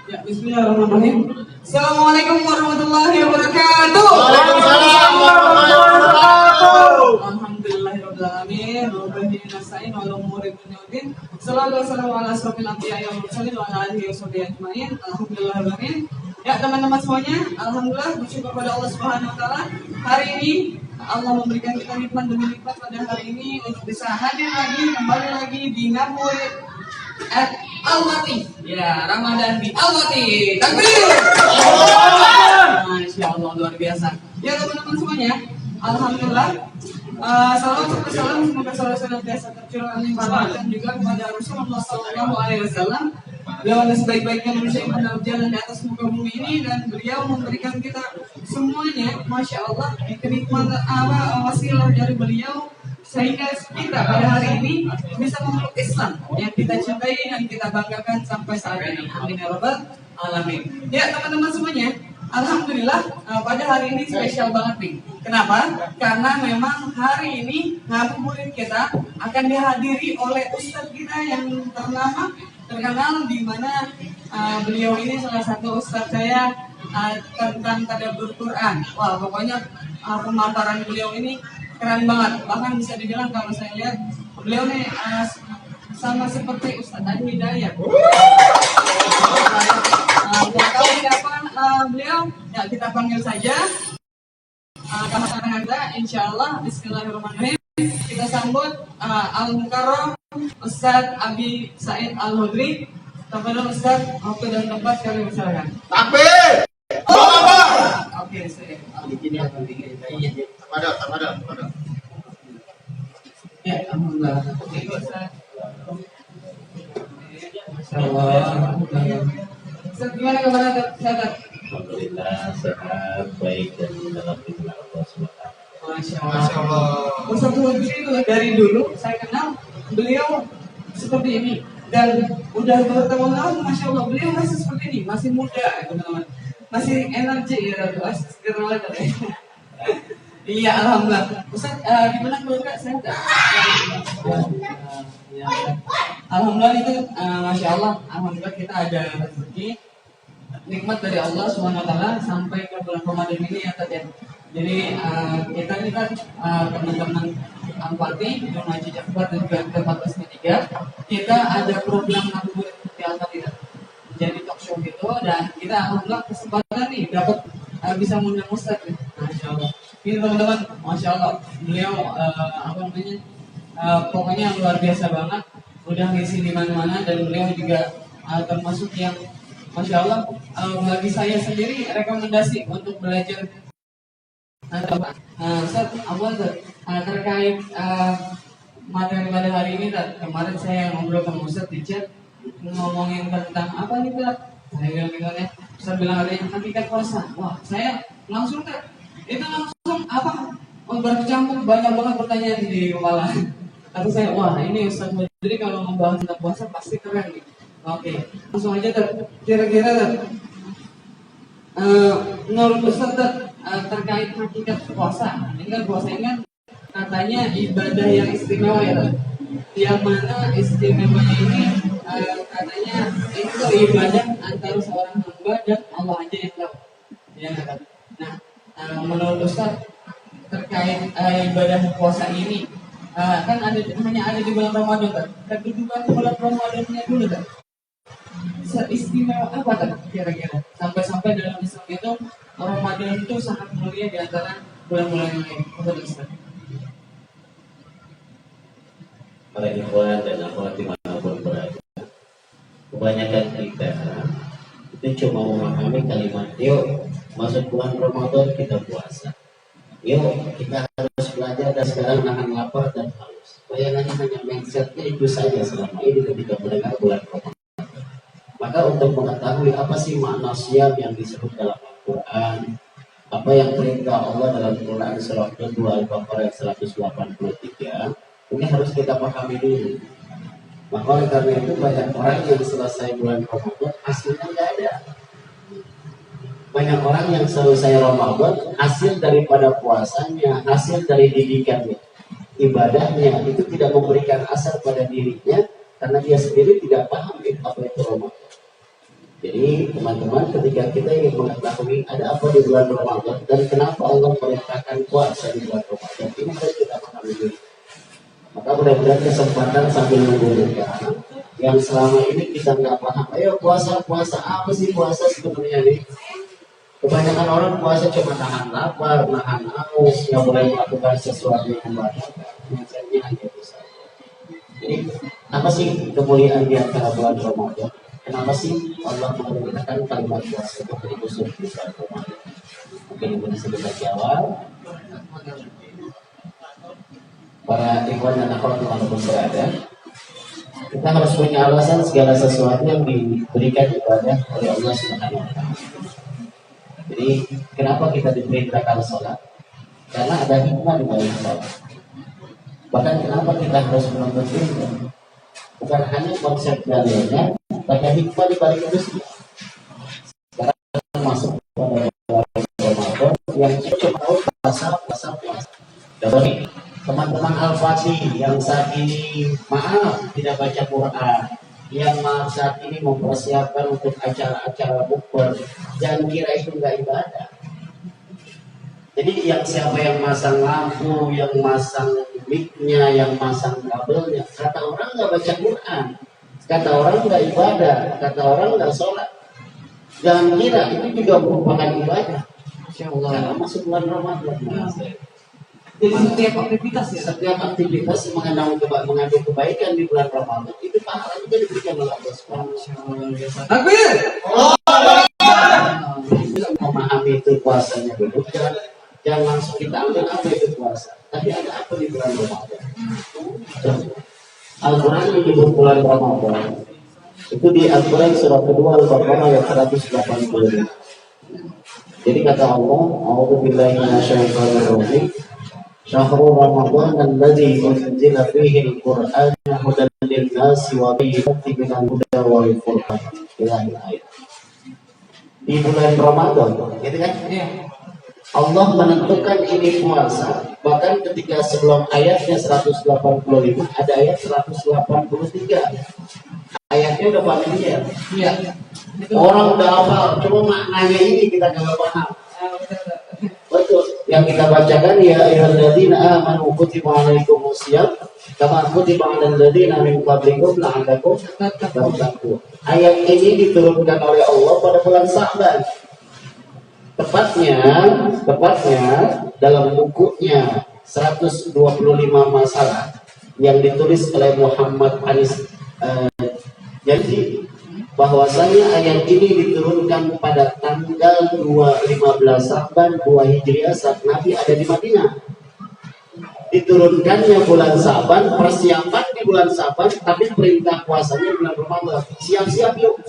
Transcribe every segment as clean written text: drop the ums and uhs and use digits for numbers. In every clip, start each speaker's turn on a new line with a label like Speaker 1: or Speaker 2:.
Speaker 1: Ya, bismillahirrahmanirrahim. Assalamualaikum warahmatullahi wabarakatuh.
Speaker 2: Waalaikumsalam warahmatullahi wabarakatuh.
Speaker 1: Alhamdulillahirabbil alamin, wa bihi nasta'in wa ala umuri dunya waddin. Shallallahu wassalamu ala asrofil anbiya'i wal mursalin wa ala alihi washabihi ajmain. Alhamdulillahirabbil alamin. Ya, teman-teman semuanya, alhamdulillah bersyukur pada Allah Subhanahu wa taala. Hari ini Allah memberikan kita nikmat demi nikmat pada hari ini untuk bisa hadir lagi, kembali lagi di Ngabuburit Al-Wati. Ya, Ramadan di Al-Wati. Takbir. Masya Allah, luar biasa. Ya, teman-teman semuanya, alhamdulillah. Salam semoga salam biasa tercurah limpah dan juga kepada Rasulullah SAW. Beliau adalah sebaik-baiknya manusia yang pernah berjalan di atas muka bumi ini, dan beliau memberikan kita semuanya, masya Allah, kenikmatan wasilah dari beliau sehingga kita pada hari ini bisa memeluk Islam yang kita cintai dan kita banggakan sampai saat ini. Amin ya rabbal alamin. Ya, teman-teman semuanya, alhamdulillah pada hari ini spesial banget nih. Kenapa? Karena memang hari ini ngabuburit kita akan dihadiri oleh ustadz kita yang terkenal, di mana beliau ini salah satu ustadz saya tentang tadabbur Quran. Wah, pokoknya pemaparan beliau ini keren banget. Bahkan bisa dibilang kalau saya lihat beliau nih sama seperti Ustadz Adi Hidayat. Kalau siapa beliau, ya kita panggil saja. Kehadiran Anda, insya Allah. Bismillahirrahmanirrahim. Kita sambut Al-Mukarram Ustadz Abi Said Al-Hudri. Tafadhol Ustadz, waktu dan tempat kami persilakan.
Speaker 2: Takbir.
Speaker 1: Oke, saya.
Speaker 2: Tamadal.
Speaker 1: Ya, alhamdulillah. Oke, Ustadz. Masyaallah. Ustadz, gimana kabar Ustadz?
Speaker 3: Alhamdulillah sehat, baik dan dalam lindungan Allah SWT.
Speaker 1: Masya Allah. Ustadz Hudri itu dari dulu saya kenal beliau seperti ini, dan udah bertahun-tahun, masya Allah, beliau masih seperti ini, masih muda, teman-teman, masih energi ya, segera lagi. Iya, alhamdulillah. Ustadz, gimana keluarga sehat? Ya. Alhamdulillah itu, masya Allah, alhamdulillah kita ada rezeki, nikmat dari Allah Subhanahu Wa Taala sampai ke bulan Ramadan ini ya tadi. Jadi kita teman-teman Al-Wati, Jemaah Haji Jakbar dan juga ke-14 kita ada program ngabuburit di Al-Wati, jadi talk show gitu, dan kita alhamdulillah kesempatan nih dapat bisa mengundang Ustadz. Masya Allah. Ini teman-teman, masya Allah, beliau pokoknya luar biasa banget, udah ngisi di mana-mana, dan beliau juga termasuk yang masya Allah bagi saya sendiri rekomendasi untuk belajar. Ustaz, terkait materi pada hari ini, kemarin saya ngobrol sama Ustaz di chat ngomongin tentang apa nih Pak? Saya bilang Ustaz bilang adanya hakikat puasa. Wah, saya langsung itu langsung bercampur banyak banget pertanyaan di kepala. Kata saya, wah ini Ustaz jadi kalau membahas tentang puasa pasti keren nih. Oke, langsung aja kira-kira menurut Ustaz terkait hakikat puasa. Ini kan puasa ini kan katanya ibadah yang istimewa ya. Yang mana istimewanya ini katanya itu ibadah antara seorang hamba dan Allah aja yang tahu. Ya kan? Nah, menurut Ustaz terkait ibadah puasa ini kan hanya ada di bulan Ramadan kan. Kedudukan bulan Ramadannya dulu kan. Seistimewa apa kan kira-kira sampai dalam Islam itu Ramadan itu sangat mulia di antara bulan-bulan yang lain.
Speaker 3: Para ikhwan dan akhwat dimanapun berada, kebanyakan kita itu cuma memahami kalimat yuk masuk bulan Ramadan kita puasa, yuk kita harus belajar dan sekarang nahan lapar dan haus. Bayangannya hanya mindsetnya itu saja selama ini ketika mendengar bulan Ramadan. Maka untuk mengetahui apa sih makna siam yang disebut dalam Al-Quran, apa yang perintah Allah dalam Quran surah kedua Al-Baqarah 183, ini harus kita pahami dulu. Maka oleh karena itu banyak orang yang selesai bulan Ramadan hasilnya nggak ada. Banyak orang yang selesai Ramadan hasil daripada puasanya, hasil dari didikannya, ibadahnya itu tidak memberikan asar pada dirinya karena dia sendiri tidak paham apa itu Ramadan. Jadi teman-teman, ketika kita ingin mengetahui ada apa di bulan Ramadan dan kenapa Allah perintahkan puasa di bulan Ramadan, ini harus kita pahami dulu. Maka mudah-mudahan kesempatan sambil mengumpulkan yang selama ini kita nggak paham. Ayo puasa apa sih puasa sebenarnya nih? Kebanyakan orang puasa cuma nahan lapar, nahan haus, nggak boleh melakukan sesuatu yang membahayakan. Mindsetnya hanya itu saja. Jadi apa sih kemuliaan di antara bulan Ramadan? Kenapa sih Allah menggunakan kalimat puasa itu khusus di bulan Ramadan? Mungkin ini bisa kita jawab. Para ikhwan dan akhwat teman-teman berada, kita harus punya alasan segala sesuatu yang diberikan ibadah oleh Allah Subhanahu wa Ta'ala. Jadi kenapa kita diperintahkan sholat? Karena ada hikmah di balik sholat. Bahkan kenapa kita harus menuntut ilmu? Bukan hanya konsep dalilnya, tapi hikmah di balik itu semua. Sekarang masuk pada Ramadan yang cuma tahu puasa. Contoh nih, teman-teman Al-Fatih yang saat ini maaf tidak baca Quran, yang maaf saat ini mempersiapkan untuk acara-acara bukber, jangan kira itu nggak ibadah. Jadi yang siapa yang masang lampu, yang masang mic-nya, yang masang kabelnya, kata orang nggak baca Quran, kata orang nggak ibadah, kata orang nggak sholat. Jangan kira itu juga merupakan ibadah. Karena masuk bulan Ramadan.
Speaker 1: Jadi setiap aktivitas ya.
Speaker 3: Setiap aktivitas mengandung kebaikan di bulan Ramadan itu pahala juga diberikan oleh Allah Subhanahu wa Ta'ala.
Speaker 1: Takbir.
Speaker 3: Memahami itu puasanya dulu, jangan langsung kita ambil apa itu puasa. Tapi ada apa di bulan Ramadan? Al-Quran menyebut bulan Ramadan itu di Al-Quran surah kedua Al-Baqarah ayat 180. Jadi kata Allah, A'udzubillahi minasyaitonir rajim. Syahrul Ramadan alladzi unzila fihi al-Qur'an hudan lin-nasi wa bayyinatin minal huda wal furqan. Di bulan Ramadan, gitu kan?
Speaker 1: Iya.
Speaker 3: Allah menentukan ini puasa, bahkan ketika sebelum ayatnya 185 ada ayat 183. Ayatnya udah familiar.
Speaker 1: Iya.
Speaker 3: Orang udah hafal, cuma maknanya ini kita nggak paham. Betul. Yang kita bacakan ya ayyuhalladzina amanu kutiba alaikumus syiyam kama kutiba alal ladzina min qablikum la'allakum tattaqun. Ayat ini diturunkan oleh Allah pada bulan Sa'ban. Tepatnya dalam bukunya 125 masalah yang ditulis oleh Muhammad Anis jadi bahwasanya ayat ini diturunkan pada tanggal 15 Sa'ban 2 Hijriah saat Nabi ada di Madinah. Diturunkannya bulan Sa'ban, persiapan di bulan Sa'ban, tapi perintah puasanya bulan Ramadan. Siap-siap yuk.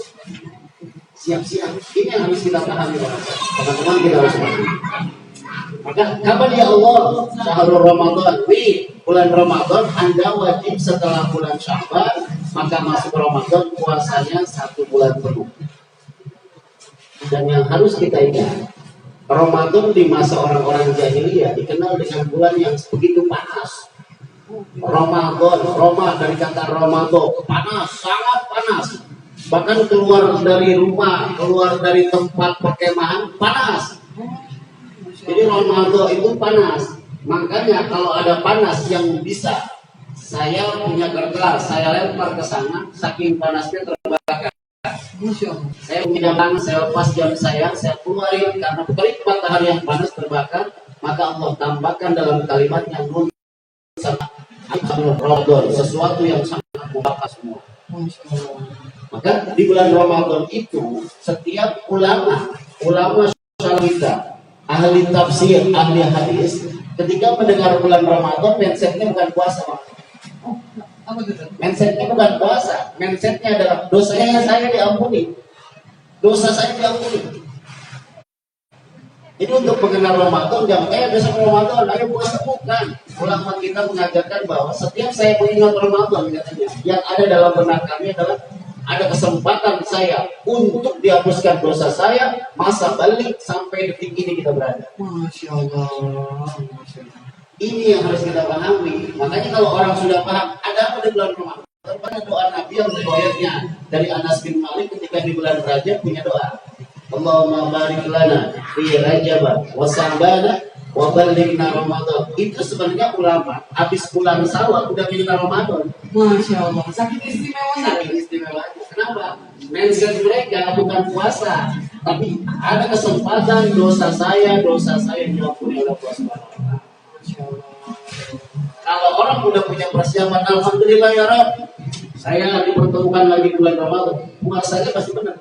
Speaker 3: Siap-siap. Ini yang harus kita pahami, teman-teman, kita harus pahami. Maka kapan ya Allah syahrul Ramadan? Nih, bulan Ramadan Anda wajib setelah bulan Sya'ban, maka masuk Ramadan puasanya 1 bulan penuh. Dan yang harus kita ingat, Ramadan di masa orang-orang jahiliyah dikenal dengan bulan yang begitu panas. Roma dari kata Ramadan, panas, sangat panas. Bahkan keluar dari rumah, keluar dari tempat perkemahan panas. Jadi Ramadan itu panas. Makanya kalau ada panas yang bisa saya punya kertas, saya lempar ke sana, saking panasnya terbakar. Saya punya panas, saya lepas jam saya keluarin karena terik matahari yang panas terbakar, maka Allah tambahkan dalam kalimat yang Ramadan, sesuatu yang sangat membakar semua. Maka di bulan Ramadan itu setiap ulama syariah, ahli tafsir, ahli hadis, ketika mendengar bulan Ramadan, mindsetnya bukan puasa, mindsetnya bukan puasa, mindsetnya adalah dosanya saya diampuni, dosa saya diampuni. Jadi untuk mengenal Ramadan, jangan besok Ramadan, ayo puasa, bukan. Ulama kita mengajarkan bahwa setiap saya mengingat Ramadan, katanya, yang ada dalam benak kami adalah ada kesempatan saya untuk dihapuskan dosa saya, masa balik sampai detik ini kita berada.
Speaker 1: Masya Allah.
Speaker 3: Ini yang harus kita pahami. Makanya kalau orang sudah paham, ada apa di bulan Ramadan? Terbanyak doa Nabi yang riwayatnya dari Anas bin Malik ketika di bulan Rajab punya doa. Allahumma barik lana fi Rajab wa Sya'ban wa ballighna Ramadan. Itu sebenarnya ulama habis bulan Syawal udah minta Ramadan.
Speaker 1: Masya Allah, sakit istimewanya.
Speaker 3: Saking istimewanya. Kenapa? Mindset mereka bukan puasa, tapi ada kesempatan dosa saya diampuni oleh Allah Subhanahu wa taala.
Speaker 1: Masya Allah.
Speaker 3: Kalau orang udah punya persiapan, alhamdulillah ya Rabb, saya dipertemukan lagi bulan Ramadan, puasanya pasti benar.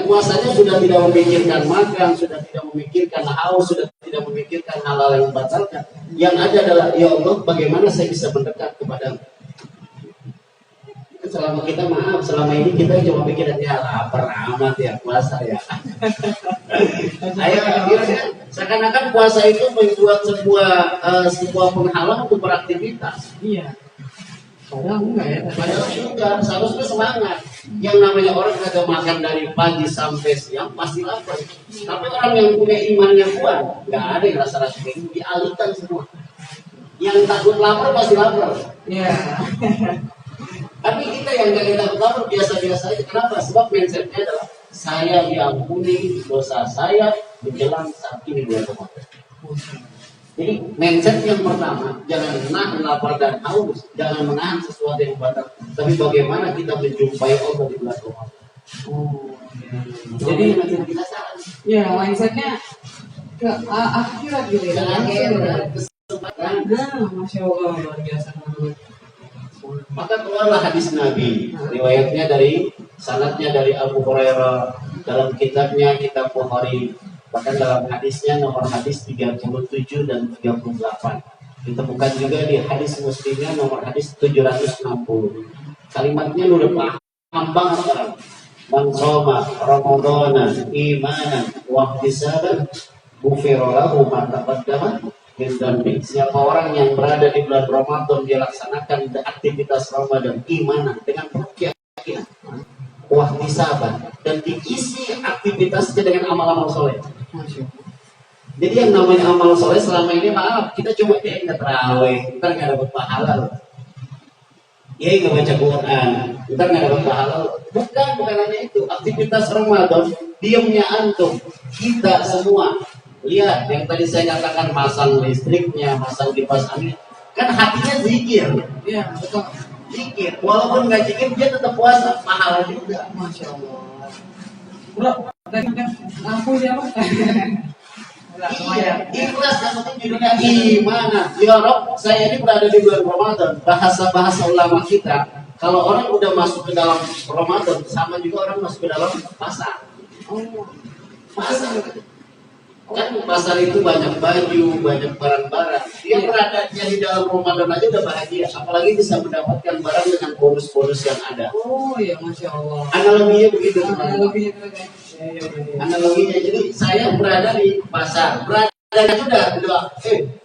Speaker 3: Puasanya sudah tidak memikirkan makan, sudah tidak memikirkan haus, sudah tidak memikirkan hal-hal yang membatalkan. Yang ada adalah, ya Allah, bagaimana saya bisa mendekat kepada-Mu. Selama kita selama ini kita cuma pikiran ya lapar amat ya puasa ya. Ayo, seakan-akan puasa itu membuat sebuah penghalang untuk beraktivitas.
Speaker 1: Iya. Padahal enggak ya.
Speaker 3: Padahal juga seharusnya semangat. Yang namanya orang kagak makan dari pagi sampai siang pasti lapar. Tapi orang yang punya iman yang kuat, nggak ada yang rasa-rasa itu dialihkan semua. Yang takut lapar pasti lapar.
Speaker 1: Iya.
Speaker 3: Tapi kita yang nggak takut lapar biasa-biasa aja. Kenapa? Sebab mindsetnya adalah saya diampuni dosa saya menjelang saat ini bulan Ramadan. Jadi mindset yang pertama, jangan menahan lapar dan haus, jangan menahan sesuatu yang batal. Tapi bagaimana kita menjumpai Allah di bulan Ramadan. Jadi nanti kita salah.
Speaker 1: Ya, mindsetnya ke akhirat gitu ya.
Speaker 3: Kesempatan.
Speaker 1: Nah, Masya Allah, luar biasa banget.
Speaker 3: Maka keluarlah hadis Nabi, riwayatnya sanadnya dari Abu Hurairah dalam kitabnya Kitab Bukhari, bahkan dalam hadisnya nomor hadis 37 dan 38. Ditemukan juga di hadis Muslimnya nomor hadis 760. Kalimatnya udah paham banget orang. Man shoma Ramadana imanan wa ihtisaban ghufira lahu ma taqaddama dan siapa orang yang berada di bulan Ramadan dia laksanakan aktivitas Ramadan imanan dengan keyakinan, wahtisaban dan diisi aktivitasnya dengan amal-amal soleh. Jadi yang namanya amal soleh selama ini maaf kita cuma ingat terawih, ntar nggak dapat pahala loh. Ya nggak baca Quran, ntar nggak dapat pahala loh. Bukan hanya itu, aktivitas Ramadan diamnya antum kita semua. Lihat yang tadi saya katakan masang listriknya, masang kipas angin, kan hatinya zikir.
Speaker 1: Iya, betul.
Speaker 3: Zikir, walaupun nggak zikir dia tetap puasa, pahala juga.
Speaker 1: Masya Allah. Bro, tadi kan lampu siapa?
Speaker 3: Iya, ikhlas yang penting judulnya imanah. Ya Rob, saya ini berada di bulan Ramadan. Bahasa ulama kita, kalau orang udah masuk ke dalam Ramadan, sama juga orang masuk ke dalam pasar.
Speaker 1: Oh,
Speaker 3: Pasar. Kan pasar itu banyak baju, banyak barang-barang. Dia beradanya di dalam Ramadan aja udah bahagia, apalagi bisa mendapatkan barang dengan bonus-bonus yang ada.
Speaker 1: oh ya, Masya Allah.
Speaker 3: Analoginya begitu.
Speaker 1: Analoginya keren.
Speaker 3: Analoginya, jadi saya berada di pasar, beradanya sudah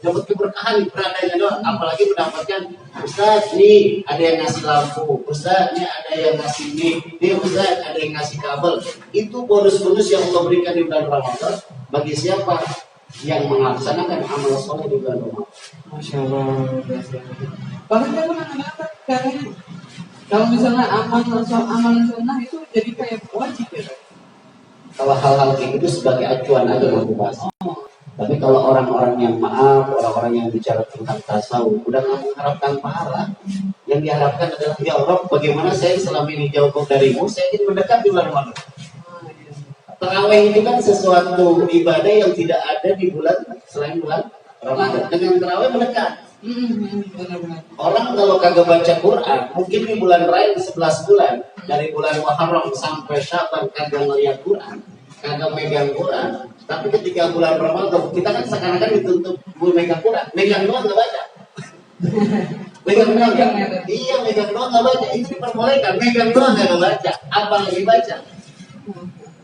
Speaker 3: dapat keberkahan beradanya doang, apalagi mendapatkan Ustaz nih ada yang ngasih lampu, Ustaz nih ada yang ngasih nih Ustaz ada yang ngasih kabel. Itu bonus-bonus yang Allah berikan di bulan Ramadan bagi siapa yang melaksanakan amal soleh di bulan Ramadan.
Speaker 1: Masya Allah. Bahkan saya pernah mendapat katanya kalau misalnya amalan sunnah itu jadi kayak wajib ya.
Speaker 3: Kalau hal-hal kayak gitu sebagai acuan aja mau dibahas. Tapi kalau orang-orang yang maaf, orang-orang yang bicara tentang tasawuf, udah nggak mengharapkan pahala. Yang diharapkan adalah ya Allah, bagaimana saya selama ini jauh darimu, saya ingin mendekat di bulan Ramadan. Tarawih itu kan sesuatu ibadah yang tidak ada di bulan selain bulan Ramadan. Dengan tarawih mendekat.
Speaker 1: Benar-benar.
Speaker 3: Orang kalau kagak baca Quran, mungkin di bulan Raya 11 bulan, dari bulan Muharram sampai Syaban kagak ngeliat Quran, kagak megang Quran. Tapi ketika bulan Ramadan, kita kan seakan-akan dituntut megang Quran, megang doang nggak baca. Megang doang nggak? Iya, megang doang nggak baca. Itu diperbolehkan, megang doang nggak baca. Apalagi baca.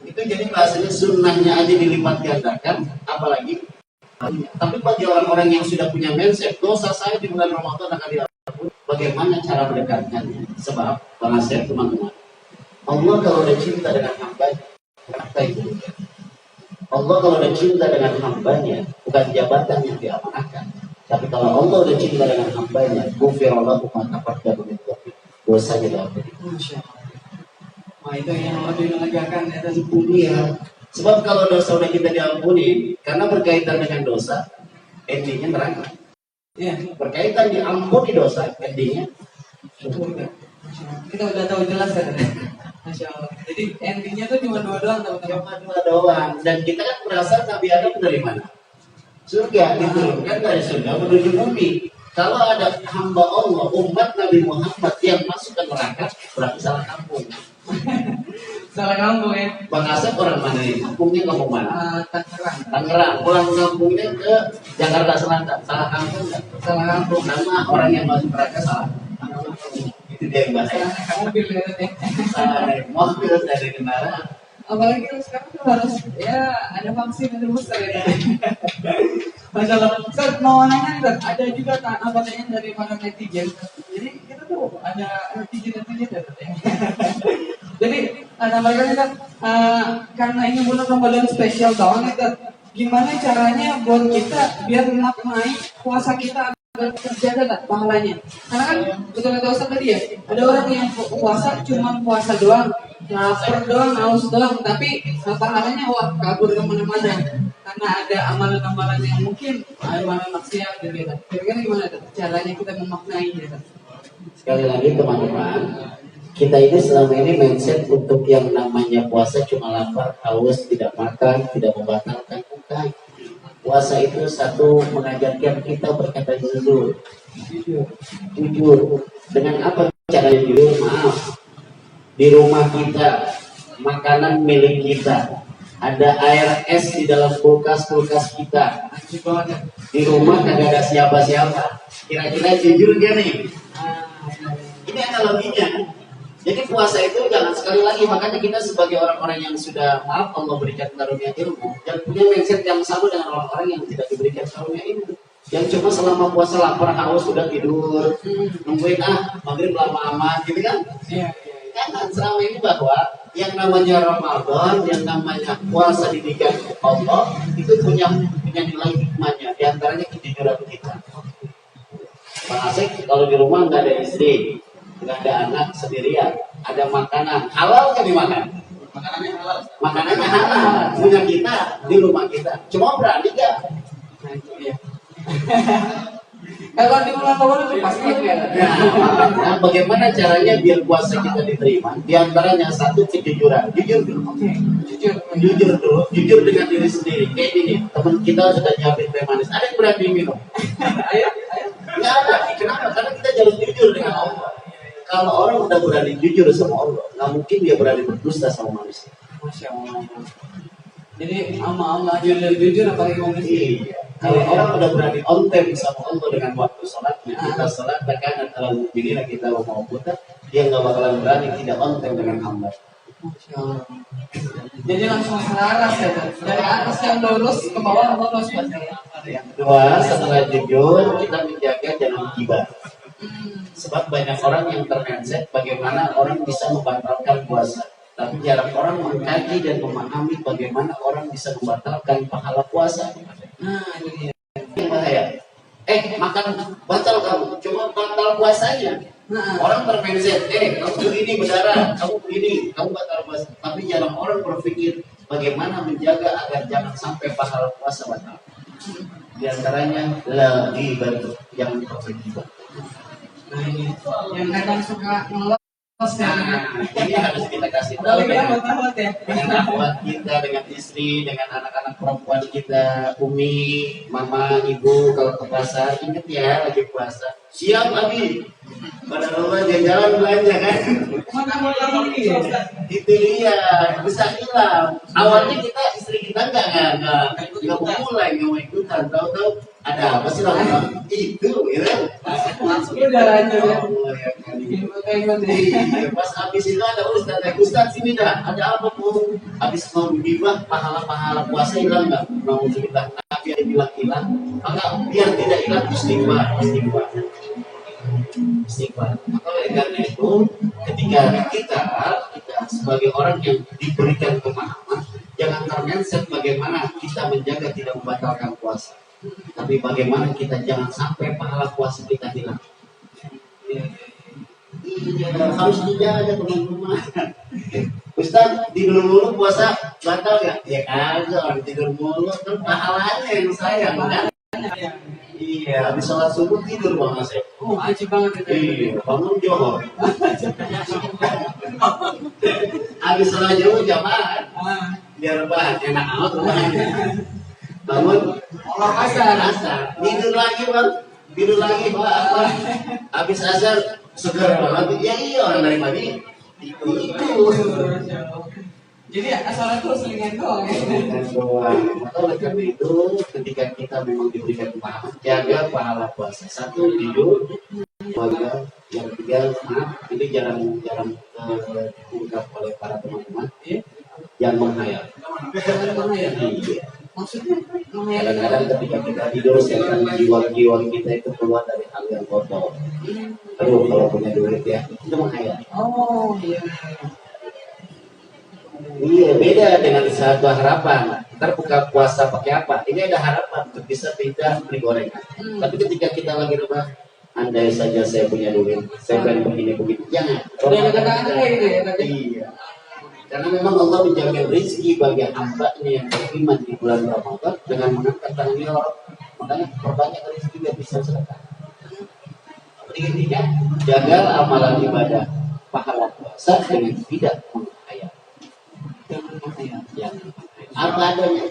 Speaker 3: Itu jadi bahasanya sunnahnya aja dilipat gandakan, apalagi. Tapi bagi orang-orang yang sudah punya mindset, dosa saya di bulan Ramadan akan diampuni. Bagaimana cara mendekatkannya? Sebab, penasihat teman-teman, Allah kalau udah cinta dengan hambanya, apa itu? Allah kalau udah cinta dengan hambanya, bukan jabatan yang diamanahkan, Tapi kalau Allah udah cinta dengan hambanya, ghufirallahu ma taqaddama min dhanbi. Dosanya diampuni.
Speaker 1: Masya Allah. Wah, itu yang lebih melegakan ya tadi.
Speaker 3: Iya. Sebab kalau dosa udah kita diampuni, karena berkaitan dengan dosa, endingnya neraka.
Speaker 1: Iya.
Speaker 3: Berkaitan diampuni dosa, endingnya surga.
Speaker 1: Kita udah tahu jelas kan? Masya Allah. Jadi endingnya tuh cuma dua doang teman-teman.
Speaker 3: Cuma dua doang. Dan kita kan merasa Nabi Adam dari mana? Surga, diturunkan dari surga menuju bumi. Kalau ada hamba Allah, umat Nabi Muhammad yang masuk ke neraka, berarti salah kampung.
Speaker 1: Salah kampung ya.
Speaker 3: Bang Asep orang mana ini? Kampungnya kampung mana?
Speaker 1: Tangerang.
Speaker 3: Tangerang. Pulang kampungnya ke Jakarta Selatan. Salah kampung nggak?
Speaker 1: Salah kampung.
Speaker 3: Nama orang yang masuk neraka salah. Itu dia yang bahaya.
Speaker 1: Mobil ya teh.
Speaker 3: Salah dari mobil, dari kendaraan.
Speaker 1: Apalagi sekarang tuh harus ya ada vaksin, ada booster ya. Masya Allah. Ustaz, mau nanya nih, Ustaz. Ada juga pertanyaan dari para netizen. Jadi kita tuh ada netizen ya. Jadi ada mereka kan karena ini bulan Ramadan spesial banget kan. Gimana caranya buat kita biar memaknai puasa kita agar terjaga kan pahalanya? Karena kan betul kata Ustaz tadi ya, ada orang yang puasa cuma puasa doang, lapar doang, haus doang, tapi pahalanya wah kabur kemana-mana. Karena ada amalan-amalan yang mungkin amalan maksiat gitu. Kira-kira gimana tuh caranya kita memaknai gitu?
Speaker 3: Sekali lagi teman-teman, kita ini selama ini mindset untuk yang namanya puasa cuma lapar, haus, tidak makan, tidak membatalkan, bukan. Puasa itu satu mengajarkan kita berkata jujur. Jujur. Dengan apa caranya jujur? Maaf. Di rumah kita, makanan milik kita. Ada air es di dalam kulkas kita. Di rumah kagak ada siapa-siapa. Kira-kira jujur gak nih? Ini analoginya. Jadi puasa itu jangan sekali lagi, makanya kita sebagai orang-orang yang sudah maaf Allah berikan karunia ilmu dan punya mindset yang sama dengan orang-orang yang tidak diberikan karunia ilmu. Yang cuma selama puasa lapar haus sudah tidur, nungguin maghrib lama amat gitu kan?
Speaker 1: Iya.
Speaker 3: Jangan selama ini bahwa yang namanya Ramadan, yang namanya puasa didikan Allah itu punya nilai hikmahnya. Di antaranya kejujuran kita. Pak Asik kalau di rumah nggak ada istri, nggak ada anak sendirian, ada makanan halal kan dimakan? Makanannya halal, punya kita di rumah kita. Cuma berani nggak?
Speaker 1: Kalau di bulan Ramadan itu pasti ya.
Speaker 3: Nah, bagaimana caranya biar puasa kita diterima? Di antaranya satu kejujuran, jujur dulu. Jujur dulu, jujur dengan diri sendiri. Kayak gini, teman kita sudah nyiapin teh manis, ada yang berani minum?
Speaker 1: Ayo.
Speaker 3: Nggak ada. Kenapa? Karena kita harus jujur dengan Allah. Kalau orang udah berani jujur sama Allah, nggak mungkin dia berani berdusta sama manusia.
Speaker 1: Masya Allah. Jadi sama Allah jujur apalagi manusia.
Speaker 3: Iya. Kalau orang udah berani on time sama Allah dengan waktu sholatnya, kita sholat bahkan kalau begini kita mau putar, dia nggak bakalan berani tidak on time dengan hamba.
Speaker 1: Masya Allah. Jadi langsung selaras ya, dari atas yang lurus ke bawah lurus bahasanya.
Speaker 3: Yang kedua, setelah jujur kita menjaga jangan gibah. Sebab banyak orang yang termindset bagaimana orang bisa membatalkan puasa. Tapi jarang orang mengkaji dan memahami bagaimana orang bisa membatalkan pahala puasa.
Speaker 1: Nah, ini dia.
Speaker 3: Yang bahaya. Makan batal kamu, cuma batal puasanya.
Speaker 1: Nah,
Speaker 3: Orang termindset, kamu begini berdarah, kamu begini, kamu batal puasa. Tapi jarang orang berpikir bagaimana menjaga agar jangan sampai pahala puasa batal. Di antaranya lagi baru yang bergibah.
Speaker 1: nah ini yang kadang suka ngelos ya.
Speaker 3: Ini harus kita kasih tahu
Speaker 1: Apalagi yang buat ya.
Speaker 3: dengan akhwat kita, dengan istri, dengan anak-anak perempuan kita, umi, mama, ibu, kalau ke pasar, ingat ya lagi puasa. Siap Abi, pada rumah jalan belanja kan?
Speaker 1: Mana mau lagi ya?
Speaker 3: Itu dia, bisa hilang. Awalnya kita istri kita nggak mau mulai, nggak mau ikutan, tahu-tahu ada apa sih lama itu, gitu.
Speaker 1: Langsung udah lanjut ya.
Speaker 3: Iya, pas habis itu ada Ustaz sini dah, ada apa Bu? Habis mau gibah, pahala puasa hilang nggak? Mau cerita Nabi yang bilang hilang, maka biar tidak hilang istighfar. Maka oleh karena itu, ketika kita sebagai orang yang diberikan pemahaman, jangan termindset bagaimana kita menjaga tidak membatalkan puasa. Tapi bagaimana kita jangan sampai pahala puasa kita hilang. Iya, harus dijaga teman-teman. Ustaz, tidur mulu puasa batal ya? Ya kagak, orang tidur mulu kan pahalanya yang sayang kan? Iya, habis sholat subuh tidur Bang Asep.
Speaker 1: Oh, aji banget itu.
Speaker 3: Iya, bangun johor. Habis sholat jauh jamaah, biar rebahan, enak amat rebahannya. Bangun, asar, tidur lagi Bang, tidur lagi Bang. Habis asar segar banget, ya iya orang dari pagi itu.
Speaker 1: Jadi asal itu selingan doang ya.
Speaker 3: Maka oleh karena itu ketika kita memang diberikan pahala, jaga pahala puasa. Satu tidur, dua yang tiga maaf ini jarang diungkap oleh para teman-teman. Yang menghayal. Iya.
Speaker 1: Maksudnya
Speaker 3: Kadang-kadang ketika kita tidur, setan jiwa-jiwa kita itu keluar dari hal yang kotor. Aduh, kalau punya duit ya, itu menghayal.
Speaker 1: Oh iya.
Speaker 3: Iya, beda dengan satu harapan. Ntar buka puasa pakai apa? Ini ada harapan untuk bisa pindah beli gorengan. Tapi ketika kita lagi rumah, andai saja saya punya duit, saya pengen begini begitu. Jangan.
Speaker 1: Udah ada kata-kata kayak gitu ya tadi.
Speaker 3: Iya. Karena memang Allah menjamin rezeki bagi hamba-Nya yang beriman di bulan Ramadan dengan mengangkat tangan orang. Makanya perbanyak rezeki biar bisa sedekah. Intinya, jaga amalan ibadah pahala puasa dengan tidak menghayal. Ya. Apa adanya.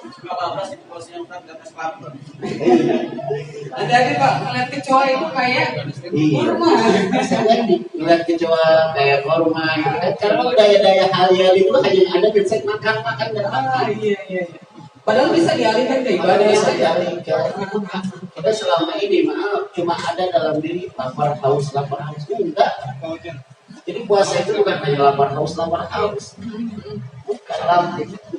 Speaker 1: Hati-hati Pak, ngeliat kecoa itu kayak kurma.
Speaker 3: Saya ngeliat kecoa kayak korma gitu kan. Karena daya-daya hal-hal itu hanya ada di set makan dan makan.
Speaker 1: Iya. Padahal bisa dialihkan ke ibadah
Speaker 3: Bisa
Speaker 1: saja.
Speaker 3: dialihkan. Kita selama ini maaf cuma ada dalam diri lapar haus. Enggak. Jadi puasa itu bukan hanya lapar haus. Bukan.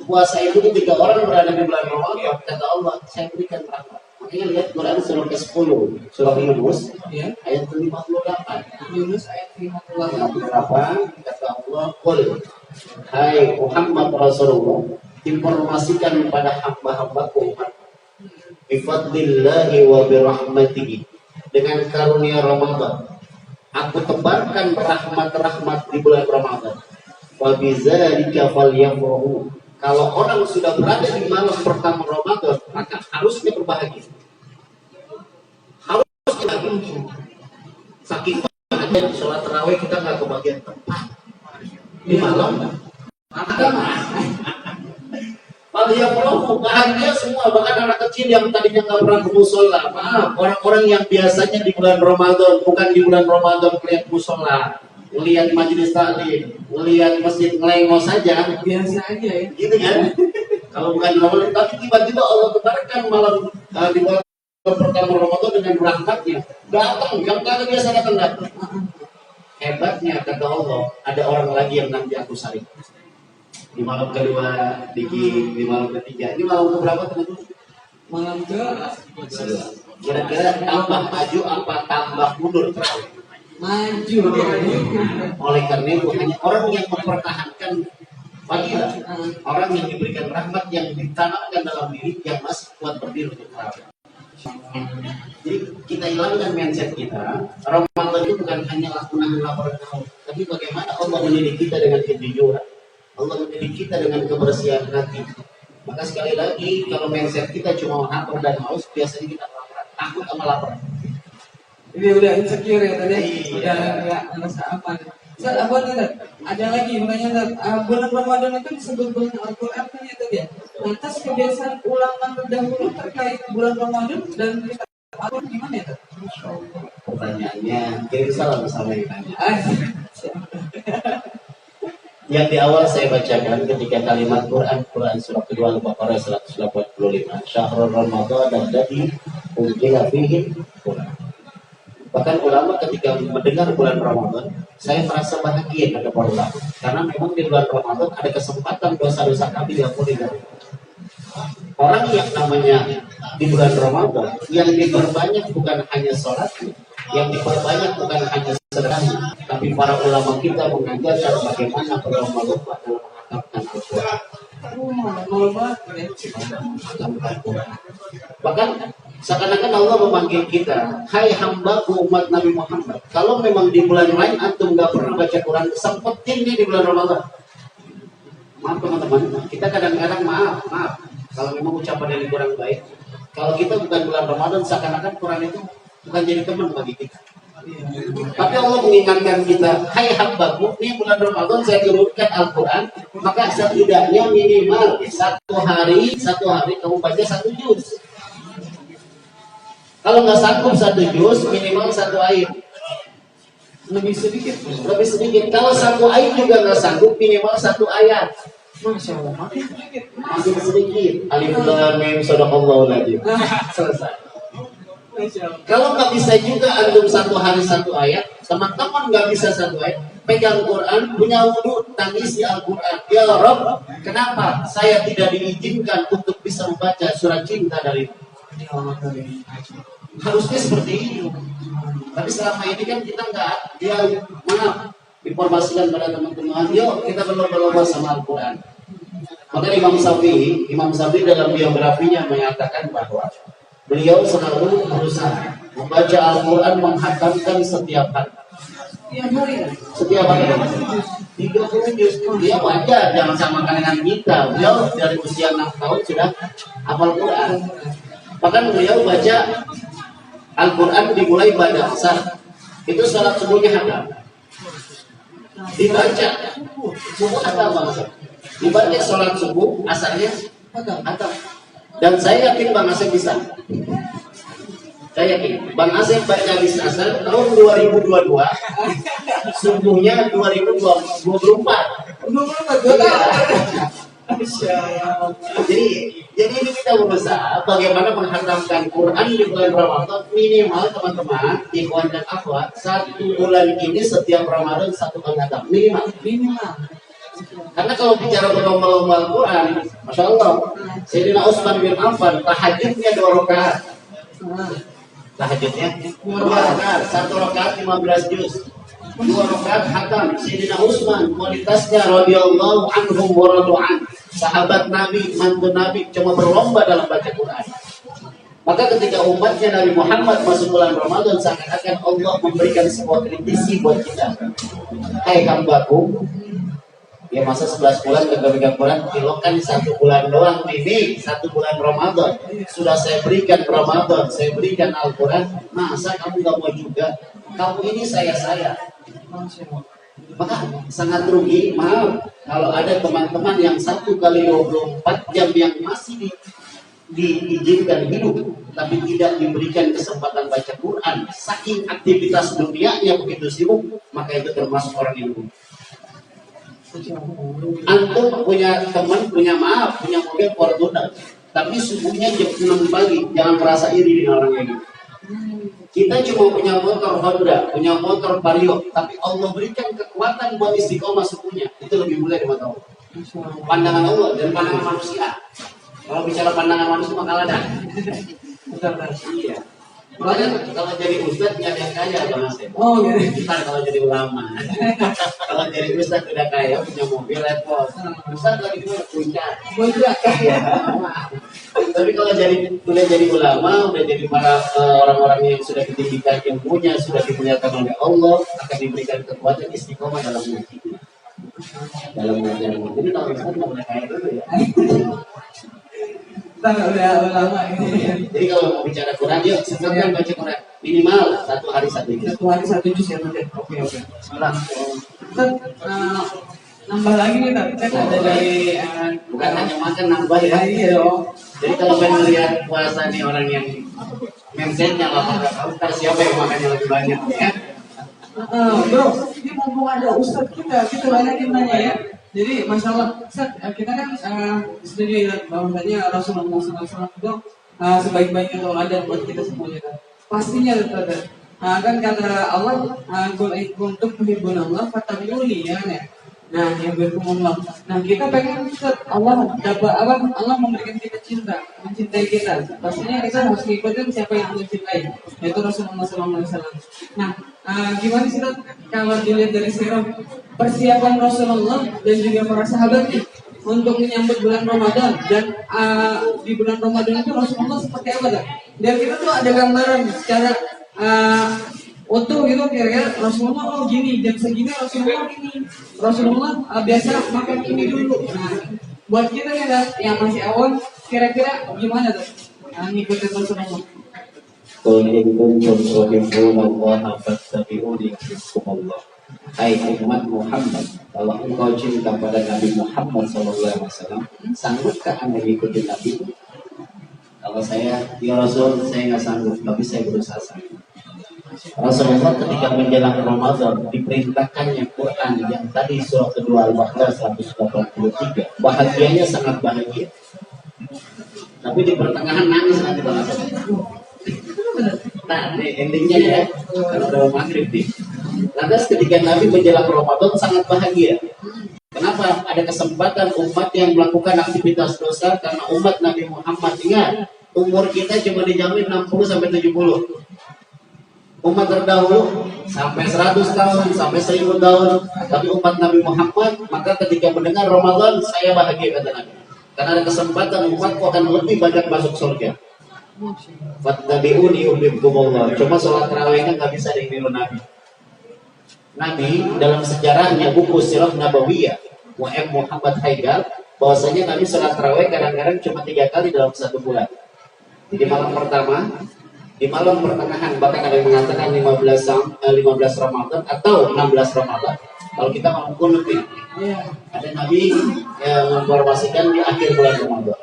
Speaker 3: Puasa itu ketika orang berada di bulan Ramadan, kata Allah, saya berikan rahmat. Makanya lihat Quran surah ke-10, surah Yunus,
Speaker 1: Ya.
Speaker 3: ayat ke-58.
Speaker 1: Yunus ayat 58.
Speaker 3: Kata Allah, qul hai Muhammad Rasulullah, informasikan kepada hamba-hambaku bifadlillahi wa birahmatihi, dengan karunia Ramadan aku tebarkan rahmat-rahmat di bulan Ramadan. Wa bidzalika falyafrahu. Kalau orang sudah berada di malam pertama Ramadan, maka harusnya berbahagia. Harusnya bahagia. Saking banyak sholat tarawih kita nggak kebagian tempat di malam. Falyafrahu, bahagia semua, bahkan anak kecil yang tadinya nggak pernah ke musola. Maaf, orang-orang yang biasanya di bulan Ramadan, bukan di bulan Ramadan melihat musola, melihat majelis taklim, melihat masjid ngelengos saja,
Speaker 1: Biasa aja ya.
Speaker 3: gitu kan? Kalau bukan Ramadan, tapi tiba-tiba Allah tebarkan malam di malam pertama Ramadan dengan rahmatnya. Datang, yang kagak biasa datang. Hebatnya kata Allah, ada orang lagi yang nanti aku saling. Di malam kedua, di malam ketiga. Ini malam keberapa teman-teman?
Speaker 1: Malam ke
Speaker 3: Kira-kira tambah maju apa tambah mundur terawih?
Speaker 1: maju ya.
Speaker 3: Oleh karena itu hanya orang yang mempertahankan fadilah, orang yang diberikan rahmat yang ditanamkan dalam diri yang masih kuat berdiri untuk terawih. Jadi kita hilangkan mindset kita. Ramadan itu bukan hanya lakukan laporan haus, tapi bagaimana Allah mendidik kita dengan kejujuran, Allah mendidik kita dengan kebersihan hati. Maka sekali lagi kalau mindset kita cuma lapar dan haus, biasanya kita lapar, takut sama lapar.
Speaker 1: Ini udah insecure ya tadi.
Speaker 3: Iya.
Speaker 1: Udah nggak ngerasa apa. Ustaz, apa tadi? Ada lagi pertanyaan. Bulan Ramadan itu disebut bulan Al-Quran kan ya tadi ya. Lantas kebiasaan ulama terdahulu terkait bulan Ramadan dan kita Al-Quran gimana ya tadi?
Speaker 3: Pertanyaannya, kirim salam sama yang tanya.
Speaker 1: Siap.
Speaker 3: Yang di awal saya bacakan ketika kalimat Quran surah kedua Al-Baqarah 185. Syahrul Ramadan dan dari unzila fihi Quran. Bahkan ulama ketika mendengar bulan Ramadan, saya merasa bahagia kata para ulama. Karena memang di bulan Ramadan ada kesempatan dosa-dosa kami diampuni dari orang yang namanya di bulan Ramadan, yang diperbanyak bukan hanya sholat, yang diperbanyak bukan hanya sedekah, tapi para ulama kita mengajarkan bagaimana berlomba-lomba dalam menghafalkan Al-Quran.
Speaker 1: Mau banget ya.
Speaker 3: Bahkan Seakan-akan Allah memanggil kita, hai hambaku umat Nabi Muhammad. Kalau memang di bulan lain antum gak pernah baca Quran, sempetin nih di bulan Ramadan. Maaf teman-teman, kita kadang-kadang maaf. Kalau memang ucapan yang kurang baik, kalau kita bukan bulan Ramadan, seakan-akan Quran itu bukan jadi teman bagi kita. Tapi Allah mengingatkan kita, hai hambaku, ini bulan Ramadan saya turunkan Al-Quran, maka setidaknya minimal satu hari kamu baca 1 juz. Kalau nggak sanggup 1 juz, minimal 1 ayat.
Speaker 1: Lebih sedikit.
Speaker 3: Kalau 1 ayat juga nggak sanggup, minimal 1 ayat.
Speaker 1: Masya Allah, makin sedikit.
Speaker 3: Masih sedikit. Alif lam mim sadaqallahul adzim. Selesai.
Speaker 1: Masya Allah.
Speaker 3: Kalau nggak bisa juga antum 1 hari 1 ayat, teman-teman nggak bisa 1 ayat, pegang Quran, punya wudhu, tangisi Al-Quran. Ya Rabb, kenapa saya tidak diizinkan untuk bisa membaca surat cinta dari harusnya seperti itu. Tapi selama ini kan kita nggak, dia maaf informasikan pada teman-teman, yuk kita berlomba-lomba sama Al-Quran. Maka Imam Syafi'i dalam biografinya menyatakan bahwa beliau selalu berusaha membaca Al-Quran, menghatamkan setiap hari. Setiap hari 30 juz. Dia wajar, jangan samakan dengan kita. Beliau dari usia 6 tahun sudah hafal Quran. Bahkan beliau baca Al-Quran dimulai pada asar. Itu salat subuhnya hatam. Dibaca subuh hatam bang. Dibaca salat subuh, asarnya hatam. Dan saya yakin Bang Asep bisa. Saya yakin Bang Asep baca bis asar tahun 2022, subuhnya 2024. Jadi ini kita berusaha bagaimana menghatamkan Quran di bulan Ramadan minimal teman-teman, ikhwan dan akhwat, 1 bulan ini setiap Ramadan 1 kali hatam minimal. Karena kalau bicara berlomba-lomba Al-Quran, Masya Allah, Sayyidina Utsman bin Affan tahajudnya 2 rakaat. Tahajudnya 2 rakaat, 1 rakaat 15 juz. 2 rakaat hatam. Sayyidina Utsman kualitasnya radhiyallahu anhum wa radu'an. Sahabat Nabi, mantu Nabi cuma berlomba dalam baca Quran. Maka ketika umatnya Nabi Muhammad masuk bulan Ramadan, seakan-akan Allah memberikan sebuah kritisi buat kita. Hai hambaku, ya masa 11 bulan pegang Quran, kilokan 1 bulan doang ini, 1 bulan Ramadan. Sudah saya berikan Ramadan, saya berikan Al-Quran, masa kamu gak mau juga? Kamu ini saya. Maka sangat rugi, maaf, kalau ada teman-teman yang 1 kali 24 jam yang masih diizinkan hidup, tapi tidak diberikan kesempatan baca Quran, saking aktivitas dunianya begitu sibuk, maka itu termasuk orang yang rugi. Antum punya teman, punya mobil Fortuner, tapi subuhnya jam 6 pagi, jangan merasa iri dengan orang yang gitu. Kita cuma punya motor Honda, punya motor Vario, tapi Allah berikan kekuatan buat istiqomah subuhnya, itu lebih mulia dari mata Allah. Pandangan Allah dan pandangan manusia. Kalau bicara pandangan manusia maka ada. Iya. Makanya kalau jadi ustadz nyari yang kaya Bang Asep.
Speaker 1: Oh gitu.
Speaker 3: Bukan kalau jadi ulama. Kalau jadi ustadz udah kaya, punya mobil Lexus. Ustadz lagi gimana? Puncak. Iya. Tapi kalau udah jadi ulama, udah jadi para orang-orang yang sudah dididikan ilmunya, sudah dimuliakan oleh Allah, akan diberikan kekuatan istiqomah dalam mengajinya. Dalam mengajar. Jadi kalau ustadz nggak boleh kaya dulu ya.
Speaker 1: Udah lama ini.
Speaker 3: Jadi kalau mau bicara Quran, yuk silakan baca Quran minimal 1 hari 1 juz.
Speaker 1: 1 hari 1 juz ya Tante. Oke. Salah. Nambah lagi nih Tante. Kan ada dari
Speaker 3: Bukan hanya makan nambah ya.
Speaker 1: Iya dong.
Speaker 3: Jadi kalau pengen lihat puasa nih orang yang mindsetnya nggak tahu, ntar siapa yang makannya lebih banyak ya?
Speaker 1: Bro, ini mumpung ada Ustadz kita banyak yang nanya ya. Jadi masalah Ustaz, kita kan setuju ya bahwasanya Rasulullah SAW itu sebaik-baiknya teladan buat kita semuanya kan. Pastinya ada. Kan kata Allah, untuk menghibur Allah, fattabi'uni ya. Nah, yang berkumullah. Nah, kita pengen Ustaz, Allah memberikan kita cinta, mencintai kita. Pastinya kita harus ngikutin siapa yang Allah cintai, yaitu Rasulullah SAW. Nah, gimana sih kalau dilihat dari sirah persiapan Rasulullah dan juga para sahabatnya untuk menyambut bulan Ramadan dan di bulan Ramadan itu Rasulullah seperti apa kan? biar kita tuh ada gambaran secara utuh gitu, kira-kira Rasulullah gini, jam segini Rasulullah biasa makan ini dulu. Nah, buat kita yang masih awam, kira-kira gimana tuh? Nah, ngikutin Rasulullah.
Speaker 3: Qul in kuntum tuhibbuna Allah fattabi'uni yuhibbukumullah. Hai umat Muhammad, kalau engkau cinta pada Nabi Muhammad SAW, sanggupkah Anda mengikuti Nabi? Kalau saya, ya Rasul, saya nggak sanggup, tapi saya berusaha sanggup. Rasulullah ketika menjelang Ramadan diperintahkannya Quran yang tadi surah kedua Al-Baqarah 183, bahagianya sangat bahagia. Tapi di pertengahan nangis nanti bahasa. Nah, ini endingnya ya, kalau udah maghrib nih. Lantas ketika Nabi menjelang Ramadan sangat bahagia. Kenapa? Ada kesempatan umat yang melakukan aktivitas dosa karena umat Nabi Muhammad. Ingat, umur kita cuma dijamin 60 sampai 70. Umat terdahulu sampai 100 tahun, sampai 1000 tahun. Tapi umat Nabi Muhammad, maka ketika mendengar Ramadan, saya bahagia kata Nabi. Karena ada kesempatan umatku akan lebih banyak masuk surga. Fattabi'uni yuhibbukumullah. Cuma sholat tarawihnya nggak bisa ditiru Nabi. Nabi dalam sejarahnya buku Sirah Nabawiyah W.M. Muhammad Haidar, bahwasanya Nabi sholat tarawih kadang-kadang cuma 3 kali dalam 1 bulan. Di malam pertama, di malam pertengahan, bahkan ada yang mengatakan 15 Ramadan atau 16 Ramadan. Kalau kita mampu lebih, ada Nabi yang menginformasikan di akhir bulan Ramadan.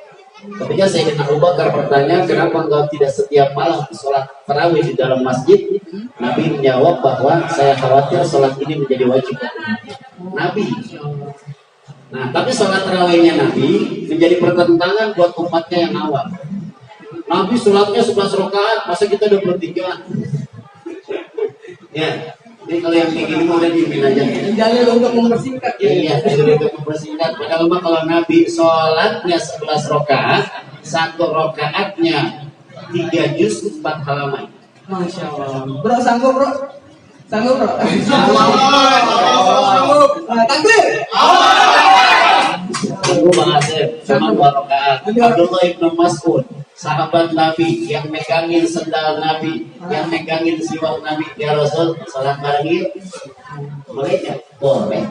Speaker 3: Ketika Sayyidina Abu Bakar bertanya, kenapa engkau tidak setiap malam sholat tarawih di dalam masjid? Nabi menjawab bahwa saya khawatir sholat ini menjadi wajib Nabi. Nah, tapi sholat tarawihnya Nabi menjadi pertentangan buat umatnya yang awam. Nabi sholatnya 11 rakaat, masa kita 23? Ya, ini kalau yang kayak gini mau udah diimin aja.
Speaker 1: Dalil untuk mempersingkat.
Speaker 3: Iya, dalil untuk mempersingkat. Padahal kalau Nabi sholatnya 11 rakaat, 1 rakaatnya 3 juz 4 halaman.
Speaker 1: Masya Allah. Bro, sanggup bro? Sanggup bro?
Speaker 2: Sanggup.
Speaker 1: Takbir.
Speaker 3: Sanggup banget, cuma 2 rakaat. Abdullah ibn Mas'ud, sahabat Nabi yang megangin sendal Nabi, yang megangin siwak Nabi, ya Rasul, salat bareng yuk. Boleh ya? Boleh.